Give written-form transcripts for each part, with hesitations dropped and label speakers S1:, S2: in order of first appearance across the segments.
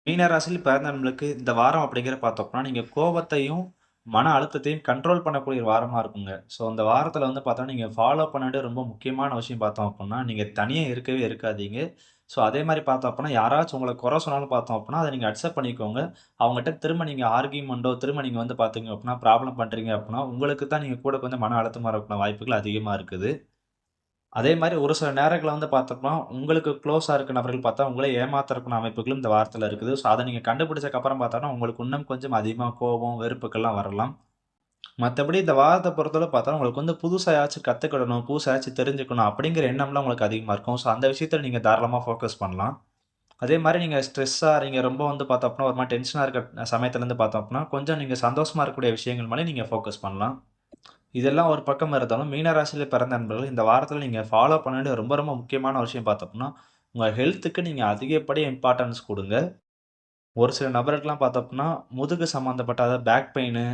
S1: மீன ராசியில் பிறந்த நம்மளுக்கு இந்த வாரம் அப்படிங்கிற பார்த்தோம்னா, நீங்க கோவத்தையும், மன அழுத்தத்தையும் கண்ட்ரோல் பண்ணக்கூடிய ஒரு வாரமா இருக்குங்க. ஸோ இந்த வாரத்தில வந்து பார்த்தோம்னா, நீங்க ஃபாலோ பண்ண வேண்டிய ரொம்ப முக்கியமான விஷயம் பார்த்தோம் அப்புட்ன்னா, நீங்க தனியா இருக்கவே இருக்காதீங்க. ஸோ அதே மாரி பார்த்தோம் அப்புட்ன்னா, யாராச்சும் உங்கள குறை சொன்னாலும் பார்த்தோம் அப்புட்ன்னா, அத நீங்க அக்செப்ட் பண்ணிக்கோங்க. அவங்கட்ட திரும்ப நீங்க ஆர்கியூமென்ட்டோ, திரும்ப நீங்க வந்து பார்த்தீங்க அப்புட்ன்னா, ப்ராப்ளம் பண்றீங்க அப்புட்ன்னா, உங்களுக்கு தான் நீங்க கூட கொஞ்சம் மன அழுத்தமா இருக்கக்கூடிய வாய்ப்புகள் அதிகமா இருக்குது. அதே மாரி ஒரு சில நேரங்கள்ல வந்து பார்த்தோம்னா, உங்களுக்கு குளோஸா இருக்க நபர்கள் பார்த்தா, உங்கள ஏமாத்துறக்கான அமைப்புகளும் இந்த வாரத்தில இருக்குது. ஸோ, அத நீங்க கண்டுபிடிச்சதுக்கு அப்புறம் பார்த்தோம்னா, உங்களுக்கு இன்னும் கொஞ்சம் அதிகமா கோபம், வெறுப்புக்கள்லாம் வரலாம். மத்தபடி இந்த வாரத்த பொறுத்தளவு பார்த்தா, உங்களுக்கு வந்து புதுசா ஏதாச்சும் கத்துக்கிடணும், புதுசா ஏதாச்சும் தெரிஞ்சுக்கணும் அப்படிங்கிற எண்ணம்லாம் உங்களுக்கு அதிகமா இருக்கும். ஸோ, அந்த விஷயத்துல நீங்க தாராளமா ஃபோக்கஸ் பண்ணலாம். அதே மாரி நீங்க ஸ்ட்ரெஸ்ஸா நீங்க ரொம்ப வந்து பார்த்தோம் அப்படின்னா, ஒரு மாரி டென்ஷனா இருக்க சமயத்துல வந்து பார்த்தோம் அப்படின்னா, கொஞ்சம் நீங்க சந்தோஷமா இருக்கக்கூடிய விஷயங்கள் மேல நீங்க ஃபோக்கஸ் பண்ணலாம். இதெல்லாம் ஒரு பக்கம் இருந்தாலும், மீன ராசியில பிறந்த நண்பர்கள் இந்த வாரத்தில நீங்க ஃபாலோ பண்ண வேண்டிய ரொம்ப ரொம்ப முக்கியமான ஒரு விஷயம் பார்த்தோம்னா, உங்க ஹெல்த்துக்கு நீங்க அதிகப்படி இம்பார்ட்டன்ஸ் குடுங்க. ஒரு சில நபருக்குலாம் பார்த்தோம்னா, முதுகு சம்மந்தப்பட்ட அதாவது பேக் பெயினு,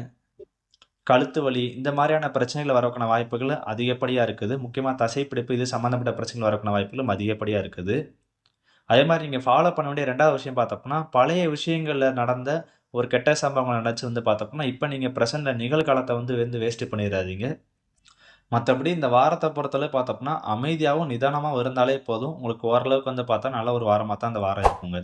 S1: கழுத்து வலி இந்த மாரியான பிரச்சனைகள் வரக்கான வாய்ப்புகள் அதிகப்படியா இருக்குது. முக்கியமா தசைப்பிடிப்பு இது சம்மந்தப்பட்ட பிரச்சனைகள் வரக்கான வாய்ப்புகளும் அதிகப்படியா இருக்குது. அதே மாரி நீங்க ஃபாலோ பண்ண வேண்டிய 2வது விஷயம் பார்த்தோம்னா, பழைய விஷயங்கள்ல நடந்த ஒரு கெட்ட சம்பவங்கள நெனச்சு வந்து பார்த்தோம்னா, இப்ப நீங்க பிரசன்ட்ல நிகழ்காலத்த வந்து வேஸ்ட் பண்ணிறாதீங்க. மத்தபடி இந்த வாரத்த பொறுத்தளவு பார்த்தோம்னா, அமைதியாவும், நிதானமாவும் இருந்தாலே போதும். உங்களுக்கு ஓரளவுக்கு வந்து பார்த்தா, நல்ல ஒரு வாரமா தான் இந்த வாரம் இருக்குங்க.